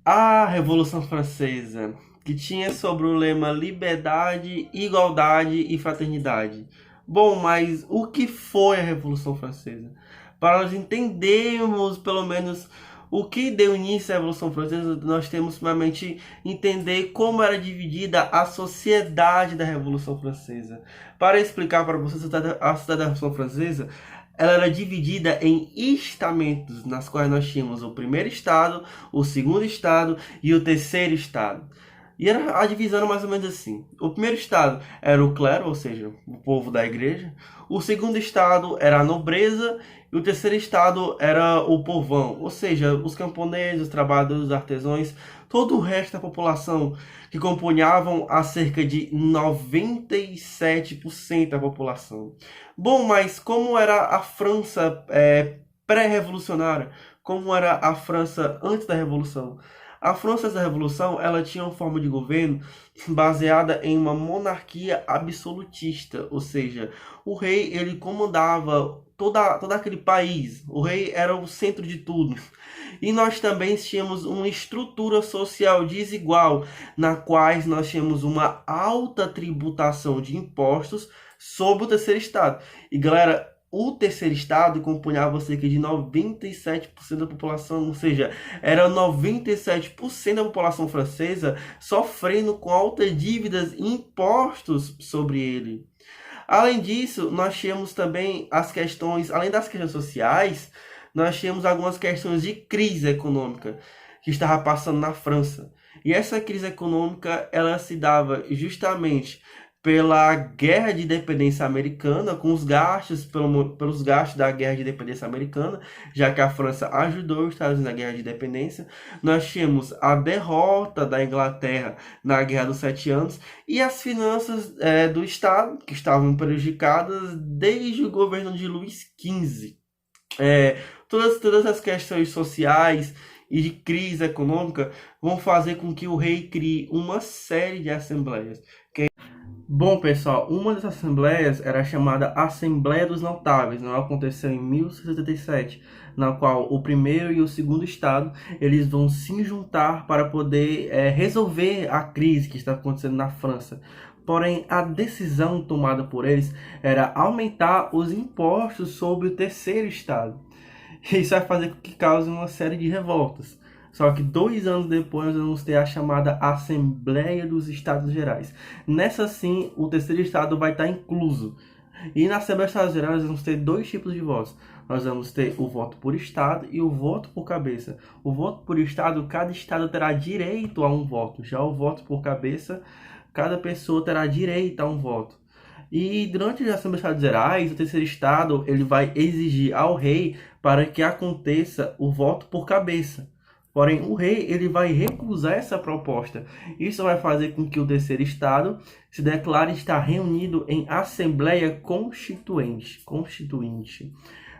A Revolução Francesa, que tinha sobre o lema liberdade, igualdade e fraternidade. Bom, mas o que foi a Revolução Francesa? Para nós entendermos, pelo menos, o que deu início à Revolução Francesa, nós temos primeiramente entender como era dividida a sociedade da Revolução Francesa. Para explicar para vocês a sociedade da Revolução Francesa, ela era dividida em estamentos, nas quais nós tínhamos o primeiro estado, o segundo estado e o terceiro estado. E era a divisão mais ou menos assim. O primeiro estado era o clero, ou seja, o povo da igreja. O segundo estado era a nobreza. E o terceiro estado era o povão, ou seja, os camponeses, os trabalhadores, os artesãos, todo o resto da população que compunhavam a cerca de 97% da população. Bom, mas como era a França pré-revolucionária? Como era a França antes da Revolução? A França antes da Revolução, ela tinha uma forma de governo baseada em uma monarquia absolutista, ou seja, o rei ele comandava todo aquele país, o rei era o centro de tudo. E nós também tínhamos uma estrutura social desigual, na qual nós tínhamos uma alta tributação de impostos sobre o terceiro estado. E galera, o terceiro estado compunhava cerca de 97% da população, ou seja, era 97% da população francesa sofrendo com altas dívidas e impostos sobre ele. Além disso, nós tínhamos também as questões, além das questões sociais, nós tínhamos algumas questões de crise econômica que estava passando na França. E essa crise econômica, ela se dava justamente pela Guerra de Independência Americana, com os gastos, pelos gastos da Guerra de Independência Americana, já que a França ajudou os Estados Unidos na Guerra de Independência. Nós tínhamos a derrota da Inglaterra na Guerra dos Sete Anos e as finanças do Estado, que estavam prejudicadas desde o governo de Luís XV. Todas as questões sociais e de crise econômica vão fazer com que o rei crie uma série de assembleias. Bom, pessoal, uma dessas assembleias era chamada Assembleia dos Notáveis, não aconteceu em 1687, na qual o primeiro e o segundo estado eles vão se juntar para poder resolver a crise que está acontecendo na França. Porém, a decisão tomada por eles era aumentar os impostos sobre o terceiro estado. Isso vai fazer com que cause uma série de revoltas. Só que 2 anos depois nós vamos ter a chamada Assembleia dos Estados Gerais. Nessa sim, o terceiro estado vai estar incluso. E na Assembleia dos Estados Gerais nós vamos ter dois tipos de votos. Nós vamos ter o voto por estado e o voto por cabeça. O voto por estado, cada estado terá direito a um voto. Já o voto por cabeça, cada pessoa terá direito a um voto. E durante a Assembleia dos Estados Gerais, o terceiro estado ele vai exigir ao rei para que aconteça o voto por cabeça. Porém, o rei ele vai recusar essa proposta. Isso vai fazer com que o terceiro estado se declare estar reunido em Assembleia Constituinte.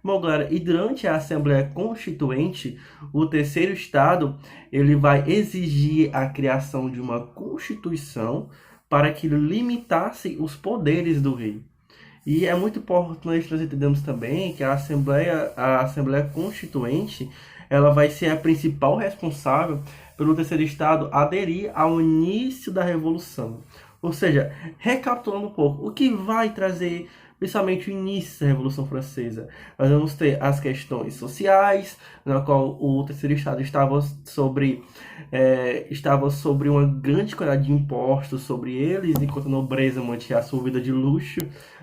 Bom, galera, e durante a Assembleia Constituinte, o terceiro estado ele vai exigir a criação de uma Constituição para que limitasse os poderes do rei. E é muito importante nós entendermos também que a Assembleia Constituinte ela vai ser a principal responsável pelo terceiro estado aderir ao início da Revolução. Ou seja, recapitulando um pouco, o que vai trazer principalmente o início da Revolução Francesa? Nós vamos ter as questões sociais, na qual o terceiro estado estava sobre uma grande quantidade de impostos sobre eles, enquanto a nobreza mantinha a sua vida de luxo.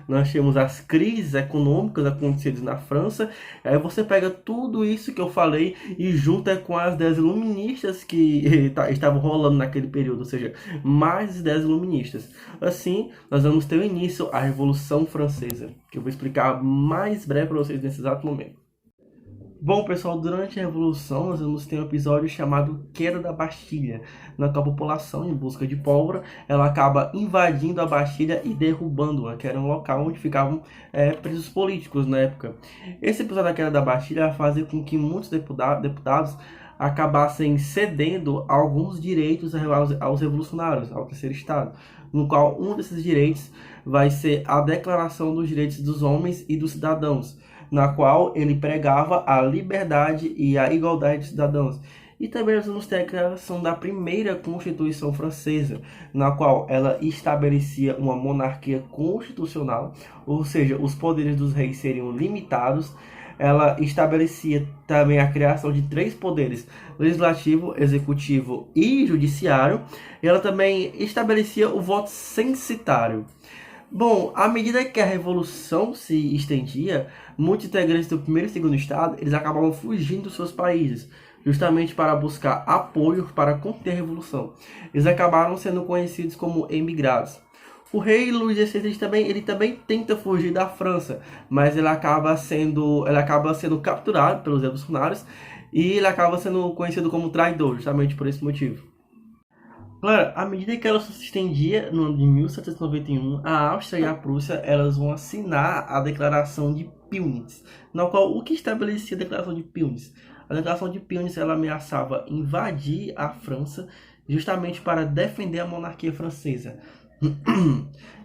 Nós temos as crises econômicas acontecidas na França. Aí você pega tudo isso que eu falei e junta com as ideias iluministas que estavam rolando naquele período, ou seja, mais ideias iluministas. Assim, nós vamos ter o início à Revolução Francesa, que eu vou explicar mais breve para vocês nesse exato momento. Bom, pessoal, durante a Revolução nós vamos ter um episódio chamado Queda da Bastilha, na qual a população, em busca de pólvora, ela acaba invadindo a Bastilha e derrubando-a, que era um local onde ficavam presos políticos na época. Esse episódio da Queda da Bastilha vai fazer com que muitos deputados acabassem cedendo alguns direitos aos revolucionários, ao terceiro estado, no qual um desses direitos vai ser a Declaração dos Direitos dos Homens e dos Cidadãos, na qual ele pregava a liberdade e a igualdade dos cidadãos. E também nós vamos ter a criação da primeira Constituição Francesa, na qual ela estabelecia uma monarquia constitucional, ou seja, os poderes dos reis seriam limitados. Ela estabelecia também a criação de 3 poderes: legislativo, executivo e judiciário. E ela também estabelecia o voto censitário. Bom, à medida que a revolução se estendia, muitos integrantes do primeiro e segundo estado, eles acabavam fugindo dos seus países, justamente para buscar apoio para conter a revolução. Eles acabaram sendo conhecidos como emigrados. O rei Luís XVI ele também tenta fugir da França, mas ele acaba sendo capturado pelos revolucionários e ele acaba sendo conhecido como traidor, justamente por esse motivo. Claro, à medida que ela se estendia, no ano de 1791, a Áustria e a Prússia elas vão assinar a Declaração de Pillnitz, na qual o que estabelecia a Declaração de Pillnitz? A Declaração de Pillnitz ela ameaçava invadir a França justamente para defender a monarquia francesa.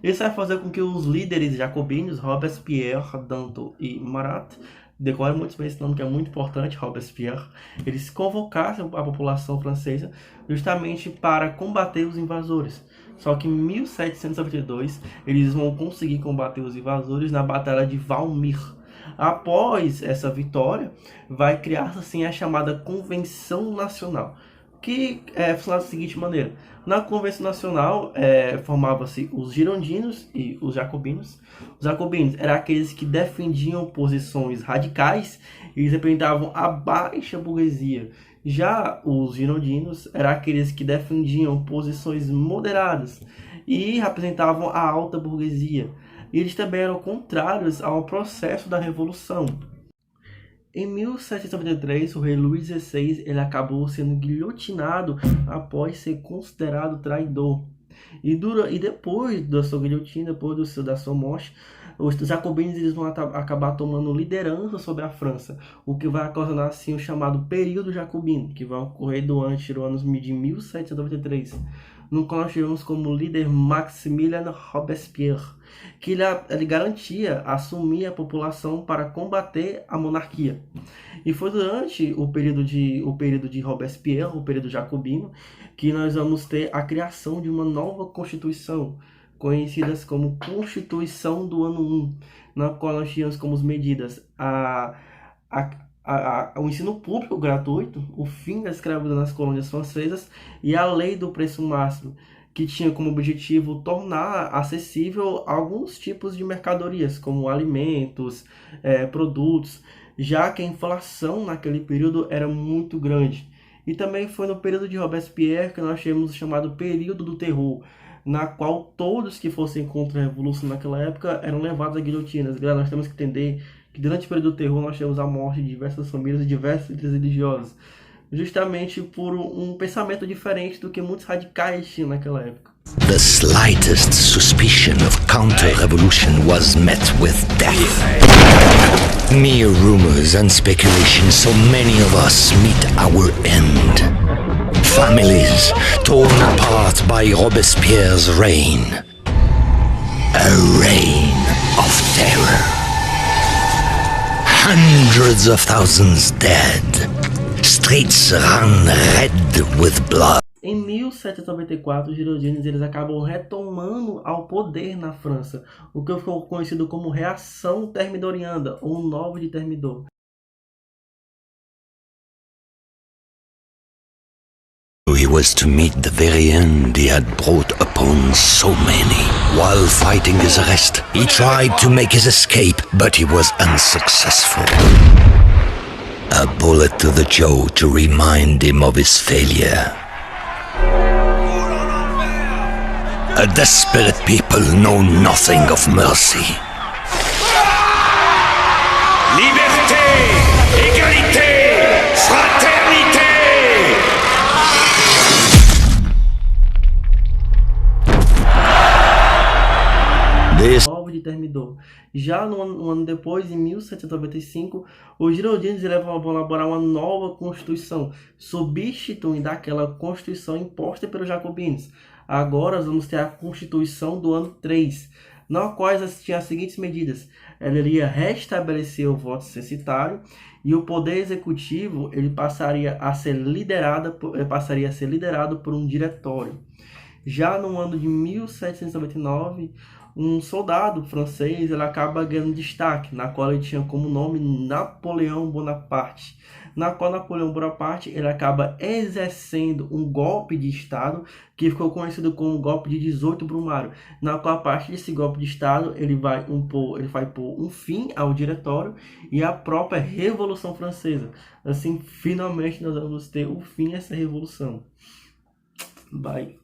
Isso vai fazer com que os líderes jacobinos, Robespierre, Danton e Marat, decorem muito bem esse nome que é muito importante, Robespierre, eles convocassem a população francesa justamente para combater os invasores. Só que em 1792 eles vão conseguir combater os invasores na Batalha de Valmy. Após essa vitória, vai criar-se assim a chamada Convenção Nacional, que funcionava da seguinte maneira. Na Convenção Nacional, formava-se os girondinos e os jacobinos. Os jacobinos eram aqueles que defendiam posições radicais e eles representavam a baixa burguesia. Já os girondinos eram aqueles que defendiam posições moderadas e representavam a alta burguesia. E eles também eram contrários ao processo da Revolução. Em 1793, o rei Luís XVI ele acabou sendo guilhotinado após ser considerado traidor. E depois da sua guilhotina, depois da sua morte, os jacobinos eles vão acabar tomando liderança sobre a França, o que vai ocasionar assim o chamado período jacobino, que vai ocorrer durante o ano de 1793, no qual nós tivemos como líder Maximilien Robespierre, que ele garantia assumir a população para combater a monarquia. E foi durante o período de Robespierre, o período jacobino, que nós vamos ter a criação de uma nova Constituição, conhecidas como Constituição do Ano 1, na qual nós tínhamos como medidas o ensino público gratuito, o fim da escravidão nas colônias francesas e a lei do preço máximo, que tinha como objetivo tornar acessível alguns tipos de mercadorias, como alimentos, produtos, já que a inflação naquele período era muito grande. E também foi no período de Robespierre que nós tivemos o chamado período do terror, na qual todos que fossem contra a revolução naquela época eram levados a guilhotinas. Galera, nós temos que entender que durante o período do terror nós tivemos a morte de diversas famílias e diversos líderes religiosos, justamente por um pensamento diferente do que muitos radicais tinham naquela época. The slightest suspicion of counter-revolution was met with death. Mere rumors and speculation, so many of us meet our end. Families torn apart by Robespierre's reign. A reign of terror. Hundreds of thousands dead. Streets run red with blood. Em 1794, os girondinos eles acabam retomando ao poder na França, o que ficou conhecido como Reação Thermidoriana, ou Nova de Thermidor. He was to meet the very end he had brought upon so many. While fighting his arrest, he tried to make his escape, but he was unsuccessful. A bullet to the jaw to remind him of his failure. A desperate people know nothing of mercy. Liberté, égalité, fraternité. Nova de Thermidor. Já no ano depois, em 1795, os girondinos vão elaborar uma nova Constituição, substituindo aquela Constituição imposta pelos jacobinos. Agora nós vamos ter a Constituição do ano 3. na qual tinha as seguintes medidas. Ela iria restabelecer o voto censitário e o poder executivo ele passaria a ser liderado por um diretório. Já no ano de 1799, um soldado francês ele acaba ganhando destaque, na qual ele tinha como nome Napoleão Bonaparte, na qual Napoleão Bonaparte ele acaba exercendo um golpe de Estado que ficou conhecido como golpe de 18 Brumário, na qual a partir desse golpe de Estado ele vai pôr um fim ao diretório e à própria Revolução Francesa. Assim, finalmente nós vamos ter o fim dessa revolução. Bye.